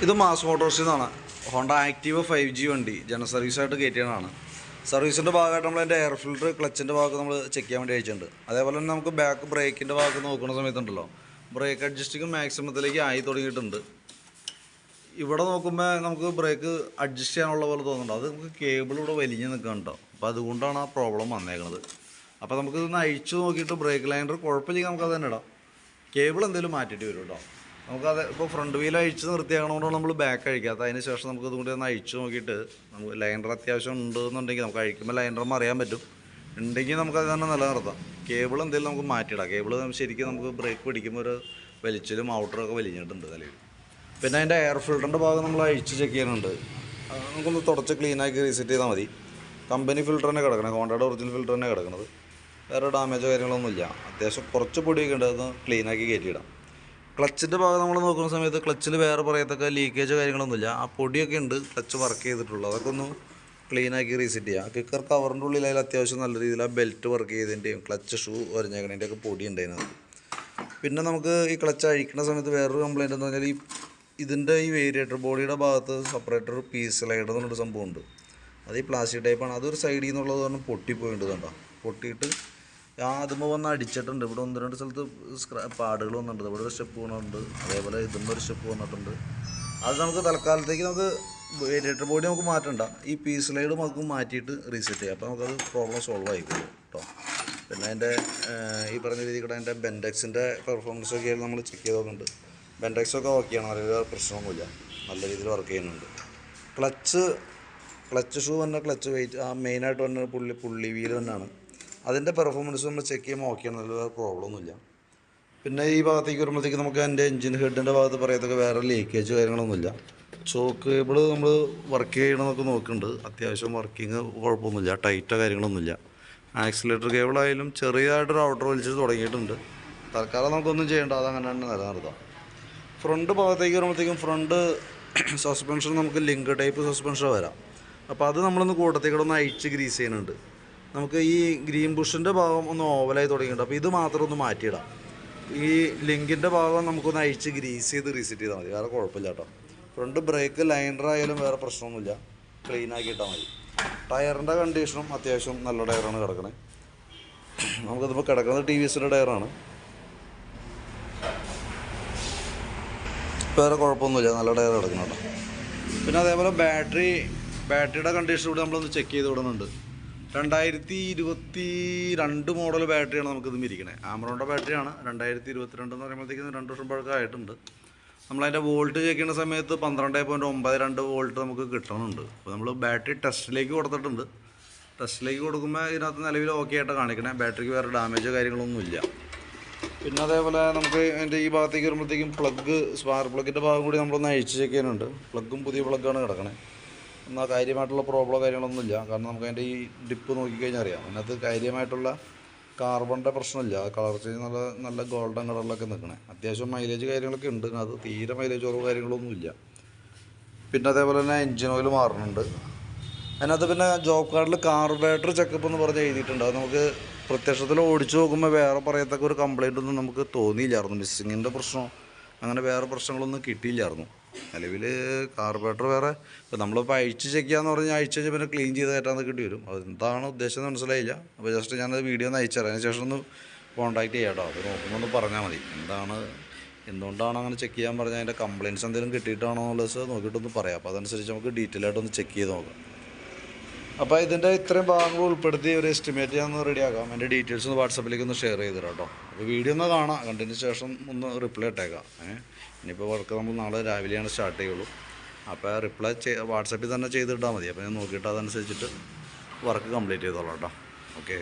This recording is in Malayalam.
ഇത് മാസ് മോട്ടോഴ്സിൽ നിന്നാണ്. ഹോണ്ട ആക്റ്റീവ 5G വണ്ടി ജനറൽ സർവീസായിട്ട് കയറ്റിയതാണ്. സർവീസിൻ്റെ ഭാഗമായിട്ട് നമ്മൾ അതിൻ്റെ എയർ ഫിൽറ്റർ ക്ലച്ചിൻ്റെ ഭാഗത്ത് നമ്മൾ ചെക്ക് ചെയ്യാൻ വേണ്ടി അയച്ചിട്ടുണ്ട്. അതേപോലെ തന്നെ നമുക്ക് ബാക്ക് ബ്രേക്കിൻ്റെ ഭാഗത്ത് നോക്കുന്ന സമയത്തുണ്ടല്ലോ, ബ്രേക്ക് അഡ്ജസ്റ്റിങ് മാക്സിമത്തിലേക്ക് ആയി തുടങ്ങിയിട്ടുണ്ട്. ഇവിടെ നോക്കുമ്പോൾ നമുക്ക് ബ്രേക്ക് അഡ്ജസ്റ്റ് ചെയ്യാനുള്ള പോലെ തോന്നുന്നുണ്ട്. അത് നമുക്ക് കേബിൾ ഇവിടെ വലിഞ്ഞ് നിൽക്കുന്നുണ്ടോ, അപ്പോൾ അതുകൊണ്ടാണ് ആ പ്രോബ്ലം വന്നേക്കുന്നത്. അപ്പോൾ നമുക്ക് ഇതൊന്ന് അഴിച്ചു നോക്കിയിട്ട് ബ്രേക്ക് ലൈനർ കുഴപ്പമില്ലെങ്കിൽ നമുക്കത് തന്നെ ഇടാം. കേബിൾ എന്തെങ്കിലും മാറ്റിയിട്ട് വരും കേട്ടോ. നമുക്കത് ഇപ്പോൾ ഫ്രണ്ട് വീൽ അഴിച്ച് നിർത്തിയാകണോണ്ടാണ് നമ്മൾ ബാക്ക് അഴിക്കാത്ത. അതിന് ശേഷം നമുക്ക് ഇതുകൊണ്ട് ഒന്ന് അഴിച്ച് നോക്കിയിട്ട് നമുക്ക് ലൈനർ അത്യാവശ്യം ഉണ്ടെന്നുണ്ടെങ്കിൽ നമുക്ക് അഴിക്കുമ്പോൾ ലൈനറും അറിയാൻ പറ്റും. ഉണ്ടെങ്കിൽ നമുക്കത് തന്നെ നിലനിർത്താം. കേബിൾ എന്തെങ്കിലും നമുക്ക് മാറ്റിയിടാം. കേബിൾ ശരിക്കും നമുക്ക് ബ്രേക്ക് പിടിക്കുമ്പോൾ ഒരു വലിച്ചിലും ഔട്ടറൊക്കെ വലിഞ്ഞിട്ടുണ്ട് തലയിൽ. പിന്നെ അതിൻ്റെ എയർ ഫിൽറ്ററിൻ്റെ ഭാഗം നമ്മൾ അഴിച്ച് ചെക്ക് ചെയ്യാനുണ്ട്. നമുക്കൊന്ന് തുടച്ച് ക്ലീനാക്കി റീസെറ്റ് ചെയ്താൽ മതി. കമ്പനി ഫിൽറ്റർ തന്നെ കിടക്കണം, ഹോണ്ടയുടെ ഒറിജിനൽ ഫിൽറ്റർ തന്നെ കിടക്കുന്നത്. വേറെ ഡാമേജോ കാര്യങ്ങളൊന്നുമില്ല. അത്യാവശ്യം കുറച്ച് പൊടിയൊക്കെ ഉണ്ട്, അതൊന്ന് ക്ലീനാക്കി കയറ്റിയിടാം. ക്ലച്ചിൻ്റെ ഭാഗം നമ്മൾ നോക്കുന്ന സമയത്ത് ക്ലച്ചിൽ വേറെ പറയത്തക്ക ലീക്കേജോ കാര്യങ്ങളൊന്നുമില്ല. ആ പൊടിയൊക്കെ ഉണ്ട് ക്ലച്ച് വർക്ക് ചെയ്തിട്ടുള്ളൂ. അതൊക്കെ ഒന്ന് ക്ലീനാക്കി റീസെറ്റ് ചെയ്യാം. കിക്കർ കവറിൻ്റെ ഉള്ളിൽ അതിൽ അത്യാവശ്യം നല്ല രീതിയിൽ ആ ബെൽറ്റ് വർക്ക് ചെയ്തതിൻ്റെയും ക്ലച്ച് ഷൂ വരഞ്ഞേക്കണതിൻ്റെയൊക്കെ പൊടി ഉണ്ട് അതിനകത്ത്. പിന്നെ നമുക്ക് ഈ ക്ലച്ച് അഴിക്കുന്ന സമയത്ത് വേറൊരു കംപ്ലയിൻ്റ് എന്ന് പറഞ്ഞാൽ ഇതിൻ്റെ ഈ വേരിയേറ്റർ ബോഡിയുടെ ഭാഗത്ത് സെപ്പറേറ്റർ പീസ് സ്ലൈഡർ എന്നൊരു സംഭവമുണ്ട്. അത് ഈ പ്ലാസ്റ്റിക് ടൈപ്പാണ്. അതൊരു സൈഡിൽ നിന്നുള്ളത് കാരണം പൊട്ടിപ്പോയിട്ടുണ്ട്. കണ്ടോ, പൊട്ടിയിട്ട് അതുമ്പോൾ വന്ന് അടിച്ചിട്ടുണ്ട്. ഇവിടെ 1-2 സ്ഥലത്ത് പാടുകൾ വന്നിട്ടുണ്ട്. ഇവിടെ ഒരു സ്റ്റെപ്പ് വന്നിട്ടുണ്ട്, അതേപോലെ ഇതുമ്പോൾ ഒരു സ്റ്റെപ്പ് വന്നിട്ടുണ്ട്. അത് നമുക്ക് തൽക്കാലത്തേക്ക് നമുക്ക് വേരിയേറ്റർ ബോഡി നമുക്ക് മാറ്റണ്ട, ഈ പീസ് സ്ലൈഡ് നമുക്ക് മാറ്റിയിട്ട് റീസെറ്റ് ചെയ്യാം. അപ്പോൾ നമുക്കത് പ്രോബ്ലം സോൾവ് ആയിക്കോളും കേട്ടോ. പിന്നെ അതിൻ്റെ ഈ പറഞ്ഞ രീതിയിൽ അതിൻ്റെ ബെൻഡെക്സിൻ്റെ പെർഫോമൻസൊക്കെ നമ്മൾ ചെക്ക് ചെയ്ത് നോക്കുന്നുണ്ട്. ബെൻഡെക്സൊക്കെ ഓക്കെയാണ്, നല്ല പ്രശ്നമൊന്നുമില്ല, നല്ല രീതിയിൽ വർക്ക് ചെയ്യുന്നുണ്ട്. ക്ലച്ച് ഷൂ തന്നെ ക്ലച്ച് വെയിറ്റ് ആ മെയിനായിട്ട് തന്നെ പുള്ളി വീല് തന്നെയാണ്. അതിൻ്റെ പെർഫോമൻസ് നമ്മൾ ചെക്ക് ചെയ്യുമ്പോൾ ഓക്കെയാണ്, നല്ല പ്രോബ്ലം ഒന്നുമില്ല. പിന്നെ ഈ ഭാഗത്തേക്ക് വരുമ്പോഴത്തേക്ക് നമുക്ക് എൻ്റെ എഞ്ചിൻ ഹെഡിൻ്റെ ഭാഗത്ത് പറയത്തൊക്കെ വേറെ ലീക്കേജ് കാര്യങ്ങളൊന്നുമില്ല. ചോക്ക് കേബിൾ നമ്മൾ വർക്ക് ചെയ്യണമെന്നൊക്കെ നോക്കുന്നുണ്ട്. അത്യാവശ്യം വർക്കിങ് കുഴപ്പമൊന്നുമില്ല, ടൈറ്റോ കാര്യങ്ങളൊന്നുമില്ല. ആക്സിലേറ്റർ കേബിളായാലും ചെറിയതായിട്ടൊരു ഔട്ടർ വലിച്ചിട്ട് തുടങ്ങിയിട്ടുണ്ട്. തൽക്കാലം നമുക്കൊന്നും ചെയ്യേണ്ട, അതങ്ങനെ തന്നെ നിലനിർത്താം. ഫ്രണ്ട് ഭാഗത്തേക്ക് വരുമ്പോഴത്തേക്കും ഫ്രണ്ട് സസ്പെൻഷൻ നമുക്ക് ലിങ്ക് ടൈപ്പ് സസ്പെൻഷൻ വരാം. അപ്പോൾ അത് നമ്മളൊന്ന് കൂട്ടത്തേക്കൂടെ ഒന്ന് അഴിച്ച് ഗ്രീസ് ചെയ്യുന്നുണ്ട്. നമുക്ക് ഈ ഗ്രീൻ ബുഷിൻ്റെ ഭാഗം ഒന്ന് ഓവലായി തുടങ്ങിയിട്ടുണ്ട്. അപ്പോൾ ഇത് മാത്രം ഒന്ന് മാറ്റിയിടാം. ഈ ലിങ്കിൻ്റെ ഭാഗം നമുക്കൊന്ന് അഴിച്ച് ഗ്രീസ് ചെയ്ത് റീസെറ്റ് ചെയ്താൽ മതി, വേറെ കുഴപ്പമില്ല കേട്ടോ. ഫ്രണ്ട് ബ്രേക്ക് ലൈനർ ആയാലും വേറെ പ്രശ്നമൊന്നുമില്ല, ക്ലീനാക്കി ഇട്ടാൽ മതി. ടയറിൻ്റെ കണ്ടീഷനും അത്യാവശ്യം നല്ല ടയറാണ് കിടക്കണേ. നമുക്കതിപ്പോൾ കിടക്കുന്നത് TVSൻ്റെ ടയറാണ്, വേറെ കുഴപ്പമൊന്നുമില്ല, നല്ല ടയർ കിടക്കണം കേട്ടോ. പിന്നെ അതേപോലെ ബാറ്ററിയുടെ കണ്ടീഷൻ കൂടി നമ്മളൊന്ന് ചെക്ക് ചെയ്ത് വിടുന്നുണ്ട്. 2022 മോഡൽ ബാറ്ററിയാണ് നമുക്കിത് ഇരിക്കണേ. ആമറോണിൻ്റെ ബാറ്ററിയാണ്. 2022 എന്ന് പറയുമ്പോഴത്തേക്കും 2 വർഷം പഴക്കമായിട്ടുണ്ട്. നമ്മളതിൻ്റെ വോൾട്ട് ചെക്ക് ചെയ്യുന്ന സമയത്ത് 12.92 വോൾട്ട് നമുക്ക് കിട്ടുന്നുണ്ട്. അപ്പോൾ നമ്മൾ ബാറ്ററി ടെസ്റ്റിലേക്ക് കൊടുത്തിട്ടുണ്ട്. ടെസ്റ്റിലേക്ക് കൊടുക്കുമ്പോൾ ഇതിനകത്ത് നിലവിൽ ഓക്കെ ആയിട്ട് കാണിക്കണേ. ബാറ്ററിക്ക് വേറെ ഡാമേജോ കാര്യങ്ങളൊന്നുമില്ല. പിന്നെ അതേപോലെ നമുക്ക് അതിൻ്റെ ഈ ഭാഗത്തേക്ക് വരുമ്പോഴത്തേക്കും സ്പാർക്ക് പ്ലഗിൻ്റെ ഭാഗം കൂടി നമ്മളൊന്ന് അഴിച്ച് ചെക്ക് ചെയ്യാനുണ്ട്. പ്ലഗും പുതിയ പ്ലഗാണ് കിടക്കണേ. എന്നാൽ കാര്യമായിട്ടുള്ള പ്രോബ്ലമോ കാര്യങ്ങളൊന്നുമില്ല. കാരണം നമുക്ക് അതിൻ്റെ ഈ ഡിപ്പ് നോക്കിക്കഴിഞ്ഞാൽ അറിയാം, അതിനകത്ത് കാര്യമായിട്ടുള്ള കാർബണിൻ്റെ പ്രശ്നമില്ല. കളർ ചേഞ്ച് നല്ല ഗോൾഡൻ കളറിലൊക്കെ നിൽക്കണേ. അത്യാവശ്യം മൈലേജ് കാര്യങ്ങളൊക്കെ ഉണ്ട്, അത് തീരെ മൈലേജ് കുറവ് കാര്യങ്ങളൊന്നുമില്ല. പിന്നെ അതേപോലെ തന്നെ എൻജിൻ ഓയിൽ മാറുന്നുണ്ട് അതിനകത്ത്. പിന്നെ ജോബ് കാർഡിൽ കാർബറേറ്റർ ചെക്കപ്പ് എന്ന് പറഞ്ഞ് എഴുതിയിട്ടുണ്ട്. അത് നമുക്ക് പ്രത്യക്ഷത്തിൽ ഓടിച്ചു നോക്കുമ്പോൾ വേറെ പറയത്തക്ക ഒരു കംപ്ലയിൻ്റ് ഒന്നും നമുക്ക് തോന്നിയില്ലായിരുന്നു. മിസ്സിങ്ങിൻ്റെ പ്രശ്നം അങ്ങനെ വേറെ പ്രശ്നങ്ങളൊന്നും കിട്ടിയില്ലായിരുന്നു. നിലവിൽ കാർബറേറ്റർ വേറെ ഇപ്പോൾ നമ്മളിപ്പോൾ അഴിച്ച് ചെക്ക് ചെയ്യാന്ന് പറഞ്ഞാൽ അഴിച്ച് കഴിഞ്ഞാൽ പിന്നെ ക്ലീൻ ചെയ്ത് കയറ്റാൻ കിട്ടി വരും. അതെന്താണ് ഉദ്ദേശിച്ചത് മനസ്സിലായില്ല. അപ്പോൾ ജസ്റ്റ് ഞാനത് വീഡിയോ ഒന്ന് അയച്ചുതരാം, അതിന് ശേഷം ഒന്ന് കോൺടാക്ട് ചെയ്യാം കേട്ടോ. അത് നോക്കുമ്പോൾ ഒന്ന് പറഞ്ഞാൽ മതി എന്തുകൊണ്ടാണ് അങ്ങനെ ചെക്ക് ചെയ്യാൻ പറഞ്ഞാൽ അതിൻ്റെ കംപ്ലയിൻറ്റ്സ് എന്തെങ്കിലും കിട്ടിയിട്ടാണോ എന്നുള്ളത് നോക്കിയിട്ടൊന്ന് പറയാം. അപ്പോൾ അതനുസരിച്ച് നമുക്ക് ഡീറ്റെയിൽ ആയിട്ടൊന്ന് ചെക്ക് ചെയ്ത് നോക്കാം. അപ്പോൾ ഇതിൻ്റെ ഇത്രയും ഭാഗങ്ങൾ ഉൾപ്പെടുത്തി ഒരു എസ്റ്റിമേറ്റ് ചെയ്യാൻ റെഡിയാക്കാം. എൻ്റെ ഡീറ്റെയിൽസ് ഒന്ന് വാട്സപ്പിലേക്ക് ഒന്ന് ഷെയർ ചെയ്ത് തരാം കേട്ടോ. അപ്പോൾ വീഡിയോ ഒന്ന് കാണാം, കണ്ടതിന് ശേഷം ഒന്ന് റിപ്ലൈ ഇട്ടേക്കാം. ഇനിയിപ്പോൾ വർക്ക് നമ്മൾ നാളെ രാവിലെയാണ് സ്റ്റാർട്ട് ചെയ്യുള്ളൂ. അപ്പോൾ റിപ്ലൈ വാട്സപ്പിൽ തന്നെ ചെയ്തിട്ടാൽ മതി. അപ്പോൾ ഞാൻ നോക്കിയിട്ട് അതനുസരിച്ചിട്ട് വർക്ക് കംപ്ലീറ്റ് ചെയ്തോളാം കേട്ടോ. ഓക്കെ.